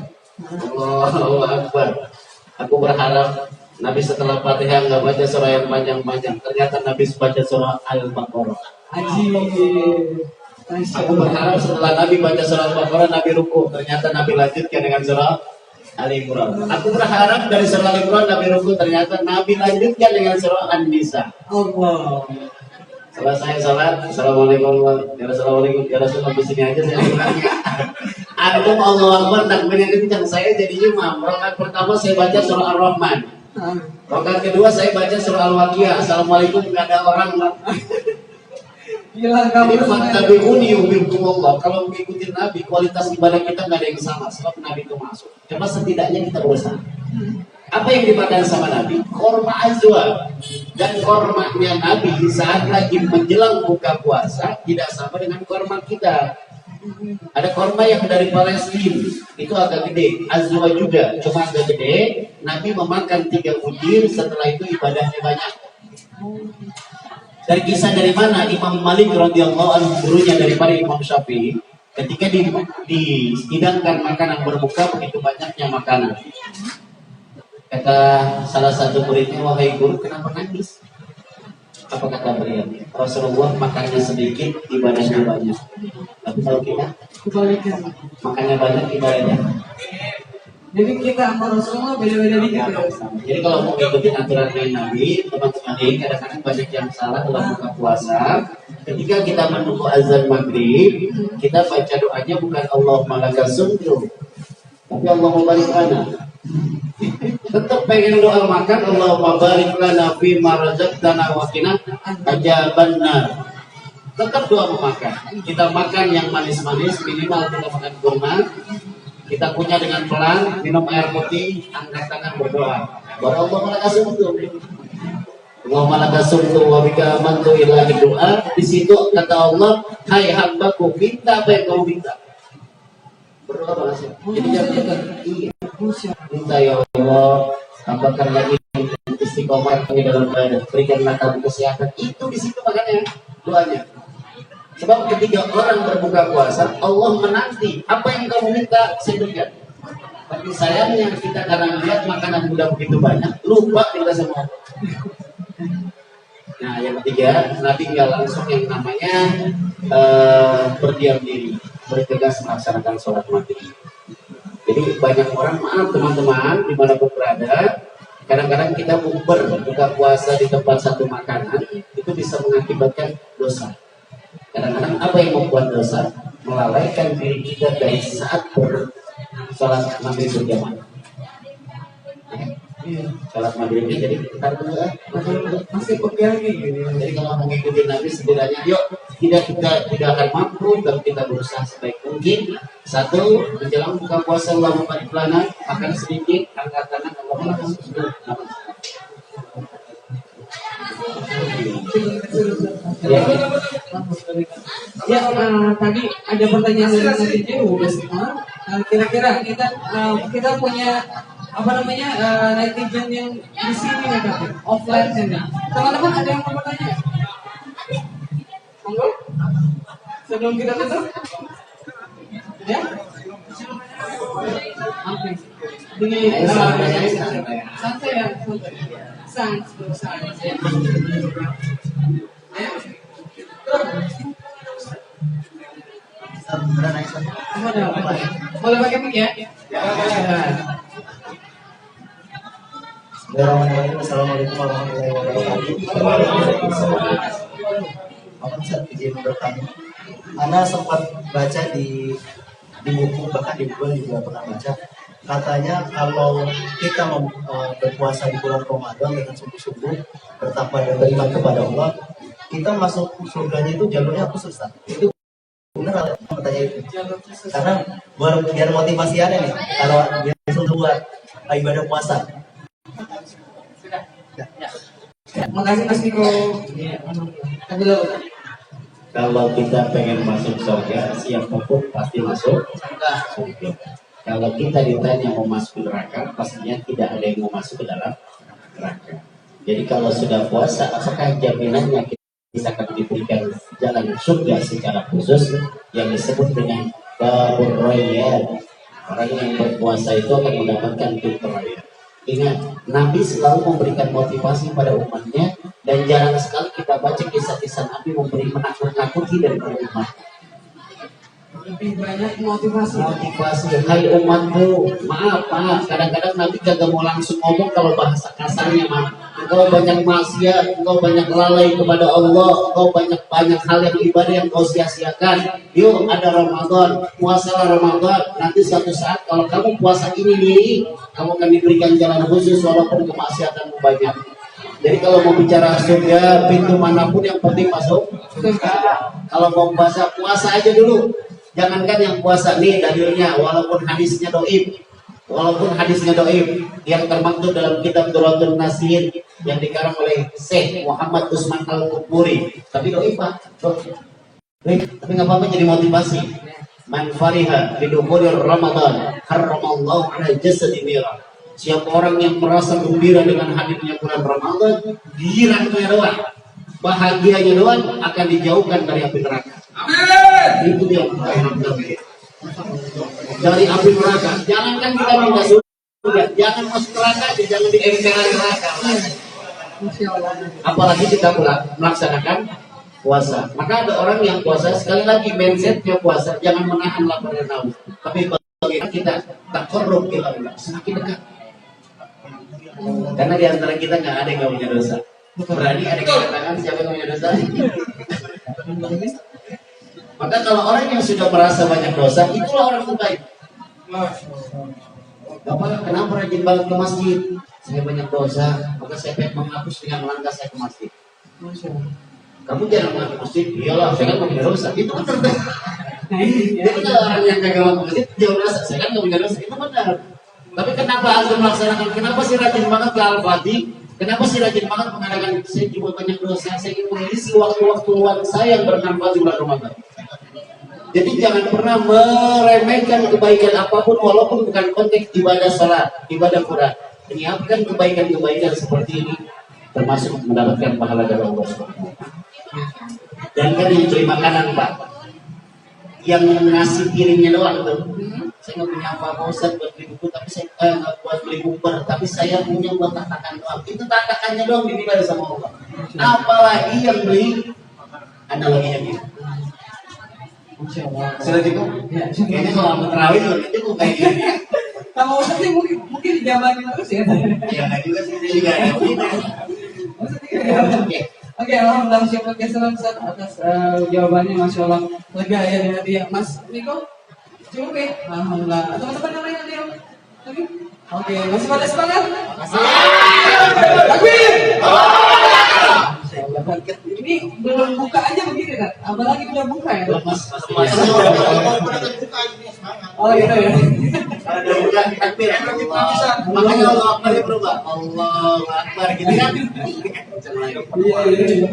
Speaker 3: Allahu Akbar. Aku berharap Nabi setelah Fatihah nggak baca surah yang panjang-panjang. Ternyata Nabi baca surah Al-Baqarah.
Speaker 1: Haji.
Speaker 3: Aku berharap setelah Nabi baca surah Al-Baqarah, Nabi ruku. Ternyata Nabi lanjutkan dengan surah Ali Imran. Aku berharap dari surah Ali Imran Nabi ruku, ternyata Nabi lanjutkan dengan surah An-Nisa.
Speaker 1: Allah.
Speaker 3: Setelah saya salat, assalamualaikum, ya Rasulullah, di sini aja saya bilangnya. Antum Allah Akbar, takbirnya kencang, saya jadinya imam. Rakaat pertama saya baca surah Ar-Rahman. Rakaat kedua saya baca surah Al-Waqiah. Assalamualaikum, nggak ada orang.
Speaker 1: Gila kamu.
Speaker 3: Fattabi'uni yuhibbukumullah. Kalau mengikuti Nabi, kualitas ibadah kita nggak ada yang sama. Sebab Nabi itu masuk. Cuma setidaknya kita berusaha. Apa yang dimakan sama Nabi? Korma azwa. Dan kormanya Nabi saat lagi menjelang buka puasa tidak sama dengan korma kita. Ada korma yang dari Palestina, itu agak gede. Azwa juga, cuma agak gede. Nabi memakan 3 butir, setelah itu ibadahnya banyak. Dari kisah dari mana? Imam Malik radhiyallahu anhu, gurunya daripada Imam Syafi'i, ketika dihidangkan makanan berbuka, begitu banyaknya makanan. Kata salah satu muridnya, wahai guru, kenapa nangis? Apa kata beliau? Rasulullah makannya sedikit, ibadahnya banyak. Tapi kalau kita
Speaker 1: Kebalikan.
Speaker 3: makannya banyak, ibadahnya.
Speaker 1: Jadi kita sama Rasulullah beda-beda dikit ya.
Speaker 3: Jadi kalau mau ikutin aturan Nabi, teman-teman ini kadang-kadang banyak yang salah dalam buka puasa. Ketika kita menunggu azan maghrib, kita baca doanya bukan Allahumma laka sumtu, tapi Allahumma barik lana. Tetap pengen doa makan, Allahumma barik lana fi ma razaqtana wa qina ajabannar. Tetap doa makan. Kita makan yang manis-manis, minimal kita makan kurma. Kita punya dengan pelan, minum air putih, angkat tangan berdoa. Bahwa Allah laka sumtu. Allahumma laka sumtu wa bika amantu ilahi doa. Di situ kata Allah, hai hambaku, minta apa yang kau minta. Berdoa apa sih? Jadi jangan iya. Minta ya Allah, tambahkan lagi istiqomah istiqomah di dalam ibadah, berikanlah kami kesehatan. Itu di situ makanya doanya. Sebab ketika orang berbuka puasa, Allah menanti apa yang kamu minta saya berikan. Tapi sayangnya kita kadang lihat makanan udah begitu banyak, lupa kita semua. Nah, yang ketiga, Nabi nggak langsung yang namanya berdiam diri, bertegas melaksanakan sholat maghrib. Jadi banyak orang, maaf teman-teman, dimanapun berada, kadang-kadang kita buka puasa di tempat satu makanan, itu bisa mengakibatkan dosa. Kadang-kadang apa yang membuat dosa? Melalaikan diri kita dari saat sholat maghrib berjamaah. Sholat maghrib ini jadi kita
Speaker 1: Masih pegang gitu.
Speaker 3: jadi kalau mengikuti Nabi setidaknya yuk tidak akan mampu, tapi kita berusaha sebaik mungkin. Satu, menjelang buka puasa Allah barik lana, makan sedikit, angkat tangan Allah
Speaker 1: Ya, tadi ada pertanyaan dari netizen udah semua. Kira-kira kita punya apa namanya netizen yang di sini ya kan, offline sana. Teman-teman ada yang mau bertanya? Monggo. Sebelum kita tutup. Ya. Oke. Ini santai ya, santai. Boleh pakai mic ya?
Speaker 4: Assalamualaikum warahmatullahi wabarakatuh. Aku bisa izin bertanya. Ana sempat baca di buku, bahkan di buku juga pernah baca. Katanya kalau kita berpuasa di bulan Ramadan dengan sungguh-sungguh bertakwa dan beriman kepada Allah, kita masuk surganya itu jalurnya khusus. Itu benar pertanyaan itu. Karena biar motivasi Anda nih, kalau biar untuk buat ibadah puasa.
Speaker 1: Makasih Mas Niko.
Speaker 3: Kalau kita pengen masuk surga, siapapun pasti masuk surga. Kalau kita ditanya mau masuk neraka, pastinya tidak ada yang mau masuk ke dalam neraka. Jadi kalau sudah puasa, apakah jaminannya kita akan diberikan jalan surga secara khusus yang disebut dengan babur royal? Orang yang berpuasa itu akan mendapatkan pintu royal. Ingat, Nabi selalu memberikan motivasi pada umatnya, dan jarang sekali kita baca kisah-kisah Nabi memberi menakut-nakuti dari umat.
Speaker 1: Lebih banyak motivasi.
Speaker 3: Hai umatku, maaf, kadang-kadang Nabi kagak mau langsung ngomong kalau bahasa kasarnya mah. Engkau banyak maksiat, engkau banyak lalai kepada Allah, engkau banyak hal yang ibadah yang kau sia-siakan. Yuk ada Ramadan, puasalah Ramadan. Nanti suatu saat kalau kamu puasa ini nih, kamu akan diberikan jalan khusus walaupun kemaksiatanmu banyak. Jadi kalau mau bicara surga, pintu manapun yang penting masuk. Kalau mau puasa aja dulu. Jangankan yang puasa nih dalilnya, walaupun hadisnya doib, yang termaktub dalam kitab Duratul Nasir yang dikarang oleh Syekh Muhammad Usman Al-Quburi, tapi doib Pak, tapi nggak apa-apa jadi motivasi. Man fariha bidukhuli Ramadan, harramallahu ala jasadi mirah. Siapa orang yang merasa gembira dengan hadirnya bulan Ramadan, girangnya doang, bahagianya doang akan dijauhkan dari api neraka. Amin. Itu dia dari api neraka. Jangankan kita minta surga, jangan masuk neraka, jangan di emperan neraka. Apalagi kita melaksanakan puasa. Maka ada orang yang puasa, sekali lagi mindsetnya puasa, jangan menahan lapar dan haus. Tapi bagaimana kita tak korup semakin dekat. Karena di antara kita nggak ada yang nggak punya dosa. Berani ada yang katakan siapa yang punya dosa? Maka kalau orang yang sudah merasa banyak dosa, itulah orang terbaik. Bapak, kenapa rajin banget ke masjid? Saya banyak dosa, maka saya pengen menghapus dengan melangkah saya ke masjid. Kamu jangan mau ke masjid, iyalah, saya kan nggak punya dosa. Itu kan terbaik. Itu kalau orang yang kagak mau ke masjid, jauh dosa, saya kan nggak punya dosa. Itu benar. Tapi kenapa antum melaksanakan? Kenapa sih rajin banget ke Al-Fatih? Kenapa sih rajin banget mengadakan? Saya juga banyak dosa, saya ingin mengisi waktu-waktu luang saya yang bermanfaat di bulan Ramadan. Jadi jangan pernah meremehkan kebaikan apapun walaupun bukan konteks ibadah salat, ibadah Quran. Menyiapkan kebaikan-kebaikan seperti ini termasuk mendapatkan pahala dari Allah Subhanahu wa Ta'ala. Dan kan yang beli makanan Pak, yang ngasih piringnya doang tuh. Saya nggak punya apa-apa Ustaz buat beli buku, tapi saya nggak buat beli bumper, tapi saya punya buat tatakan doang. Itu tatakannya doang dinilai sama Allah. Apalagi yang beli analoginya gitu. Sudah cukup?
Speaker 1: Ya,
Speaker 3: Kayaknya kalau terawih udah cukup kayak gini.
Speaker 1: sama Ustaz sih mungkin dijabarin terus ya.
Speaker 3: Ya nggak juga sih, saya juga ada begitu. Oke.
Speaker 1: Oke, alhamdulillah syukur keselam Ustaz atas jawabannya, masya Allah lega ya di hati ya. Mas Niko, cukup ya? Alhamdulillah. Teman-teman yang lain ada yang lagi? Oke, masih pada semangat? Takbir! Ini belum buka aja begini kan? Apalagi udah buka ya? Oh gitu ya.
Speaker 3: Ada bukan takbir, makanya Allah Akbar berubah. Allah Akbar gitu kan?
Speaker 1: Iya.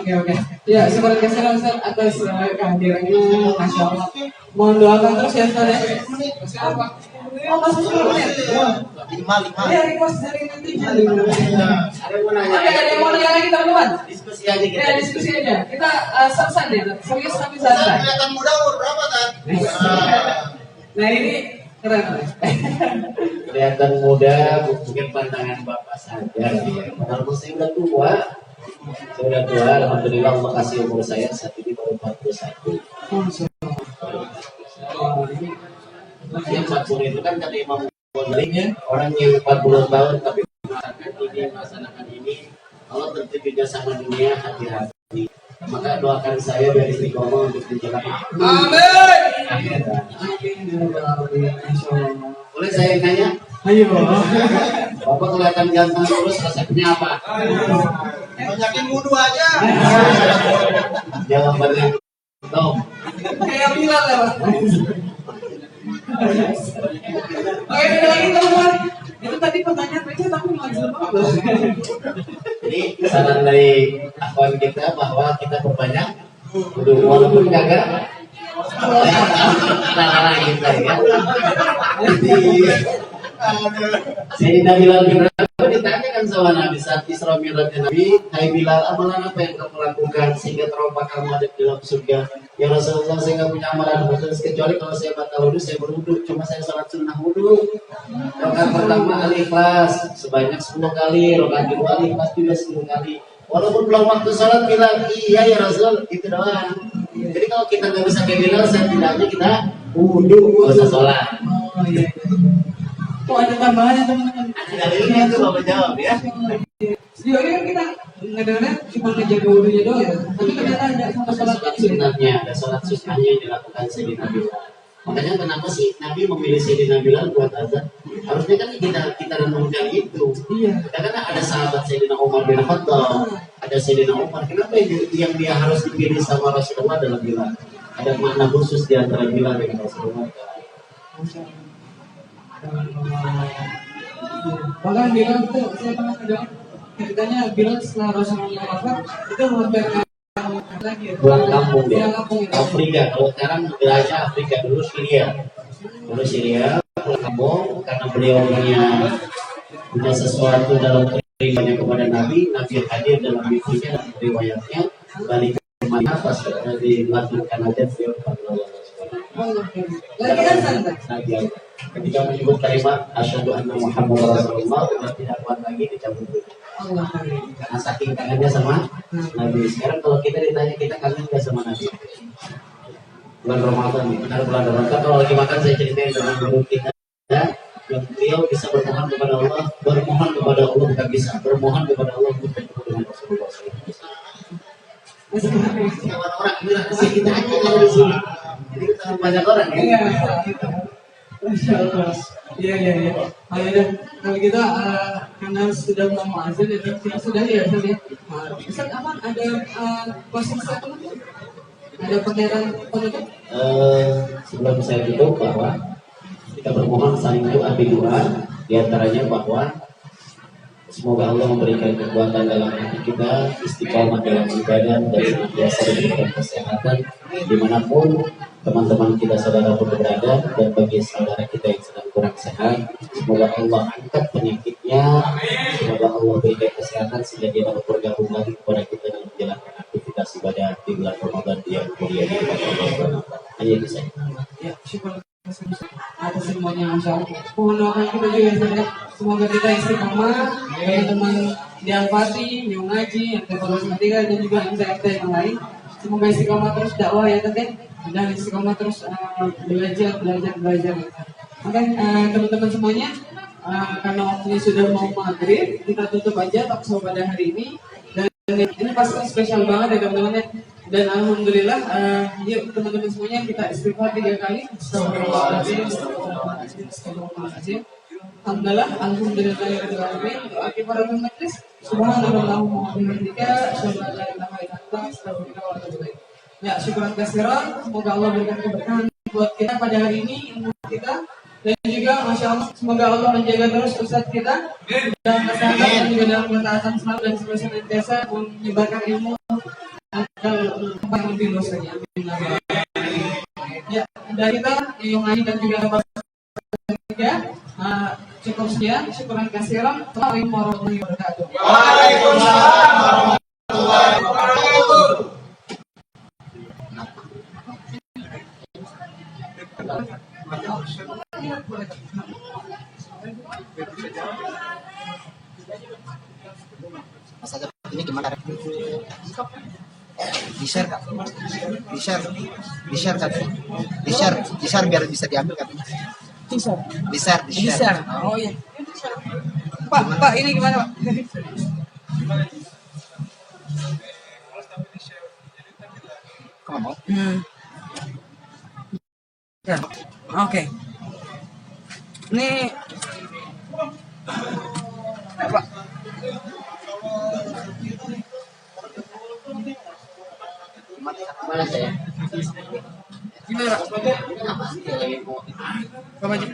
Speaker 1: Oke. Ya, seperti keselam Ustaz atas kehadirannya, masya Allah. Mohon doakan terus ya Ustaz ya. Masih apa? Oh masih 10 menit. Ya, request dari netizen.
Speaker 3: Ada yang mau nanya?
Speaker 1: Oke, ada yang mau nanya lagi teman-teman?
Speaker 3: Diskusi aja kita.
Speaker 1: Ya, diskusi aja. Kita santai ya, serius tapi santai.
Speaker 2: Kelihatan muda umur berapa kan?
Speaker 1: Nah ini keren.
Speaker 3: Kelihatan muda, mungkin pandangan bapak saja. Padahal saya udah tua. Saya udah tua, alhamdulillah Allah kasih umur saya saat ini baru 41. Yang 40 itu kan kata Imam Ghazali, orang yang 40 tahun tapi melaksanakan ini, Allah tentu juga sama dunia hati-hati. Maka doakan saya biar istiqomah untuk menjalankan.
Speaker 1: Amin.
Speaker 3: Boleh saya nanya?
Speaker 1: Ayo.
Speaker 3: Bapak kelihatan ganteng terus, resepnya apa?
Speaker 2: Banyakin wudhu aja.
Speaker 3: Jawabannya Tom.
Speaker 1: Kayak Bilal ya Pak. Oke, ada lagi teman-teman. Itu tadi pertanyaan aja tapi maju banget.
Speaker 3: Jadi saran dari akhwan kita bahwa kita perbanyak walaupun kagak nah kita ya. Sayyidina Bilal bin Rabah ditanyakan sama Nabi saat Isra Mi'rajnya Nabi, hai Bilal, amalan apa yang kamu lakukan sehingga terompak kamu ada di dalam surga? Ya Rasulullah, saya nggak punya amalan khusus kecuali kalau saya batal wudhu saya berwudhu, cuma saya sholat sunnah wudhu. Rakaat pertama Al-Ikhlas sebanyak 10 kali, rakaat kedua Al-Ikhlas juga 10 kali. Walaupun belum waktu sholat bilang iya ya Rasul, itu doang. Jadi kalau kita nggak bisa kayak Bilal, setidaknya kita wudhu, nggak usah sholat.
Speaker 1: Oh iya. Oh ada tambahannya teman-teman.
Speaker 3: Dari ini itu bapak jawab ya.
Speaker 1: Sejauh ini kan kita ngedengarnya cuma ngejaga wudhunya doang ya. Tapi ternyata ada sama sholat
Speaker 3: Sunnahnya, ada sholat sunnahnya yang dilakukan Sayyidina Bilal. Makanya kenapa sih Nabi memilih Sayyidina Bilal buat azan? Harusnya kan kita renungkan itu.
Speaker 1: Iya.
Speaker 3: Karena ada sahabat Sayyidina Umar bin Khattab, ada Sayyidina Umar. Kenapa yang dia harus dipilih sama Rasulullah adalah Bilal? Ada makna khusus di antara Bilal dengan Rasulullah.
Speaker 1: Bahkan Bilal itu saya pernah dengar ceritanya Bilal setelah Rasulullah wafat itu hampir lagi ya.
Speaker 3: Pulang kampung dia.
Speaker 1: Pulang kampung itu.
Speaker 3: Afrika. Kalau sekarang wilayahnya Afrika, dulu Syria pulang kampung karena beliau punya sesuatu dalam kehidupannya kepada Nabi hadir dalam mimpinya dan riwayatnya balik ke Madinah pas dilakukan aja beliau
Speaker 1: Lagi kan santai.
Speaker 3: ketika menyebut kalimat asyhadu anna Muhammadar Rasulullah sudah tidak kuat lagi dicabut dulu.
Speaker 1: Allah.
Speaker 3: Karena saking kangennya sama Nabi. Sekarang kalau kita ditanya kita kangen nggak sama Nabi? Bulan Ramadan nih, benar bulan Ramadan. Kalau lagi makan saya ceritain tentang guru kita yang beliau bisa bermohon kepada Allah bukan bisa bermohon kepada Allah untuk bertemu dengan Rasulullah SAW. Orang bilang kita aja kalau di sini. Jadi kita banyak orang ya.
Speaker 1: Iya. Masya Allah. Iya. Ayo kalau kita karena sudah mau azan ya kita sudah ya Ustaz ya. Ustaz aman ada closing statement? Ada pernyataan penutup?
Speaker 3: Sebelum saya tutup bahwa kita bermohon saling doa di antaranya bahwa semoga Allah memberikan kekuatan dalam hati kita, istiqomah dalam ibadah dan senantiasa diberikan kesehatan dimanapun teman-teman kita saudara pun berada, dan bagi saudara kita yang sedang kurang sehat semoga Allah angkat penyakitnya, semoga Allah Allah berikan kesehatan sehingga dia dapat bergabung lagi kepada kita dalam menjalankan aktivitas ibadah di bulan Ramadan yang mulia ini. Hanya itu saja.
Speaker 1: Ya, syukur atas semuanya, Masya Allah. Mohon doakan kita juga ya, semoga kita istiqomah, teman-teman di Al-Fatih, yang ngaji, yang terus ketiga dan juga MTFT yang lain. Semoga istiqomah terus dakwah ya Teh, dan istiqomah terus belajar. Oke, teman-teman semuanya, karena waktunya sudah mau maghrib, kita tutup aja talkshow pada hari ini. Dan ini pasti spesial banget ya teman-teman ya. Dan alhamdulillah, yuk teman-teman semuanya kita istighfar 3 kali. Astagfirullahaladzim. Alhamdulillahirabbil alamin. Doa para majlis. Subhanallahumma wa bihamdika, asyhadu an la ilaha illa anta, astaghfiruka wa atubu ilaik. Ya, syukuran katsiran. Semoga Allah berikan keberkahan buat kita pada hari ini, ilmu kita. Dan juga Masya Allah, semoga Allah menjaga terus Ustadz kita dalam kesehatan dan juga dalam ketaatan selalu dan senantiasa menyebarkan ilmu tempat yang lebih luas lagi. Ya, dari kita yang lain dan juga cukup sekian. Syukuran katsiran. Assalamualaikum warahmatullahi wabarakatuh.
Speaker 2: Waalaikumsalam warahmatullahi wabarakatuh.
Speaker 4: Mas Ajab, ini gimana? Di-share Kak. Di-share Kak. Di-share biar bisa diambil Kak. Di-share.
Speaker 1: Oh iya. Pak, ini gimana Pak?
Speaker 4: Kamu mau?
Speaker 1: Ya, oke. Ini Pak.
Speaker 3: Mana saya?
Speaker 1: Gimana Pak?
Speaker 3: Lagi mau
Speaker 1: Kamu aja.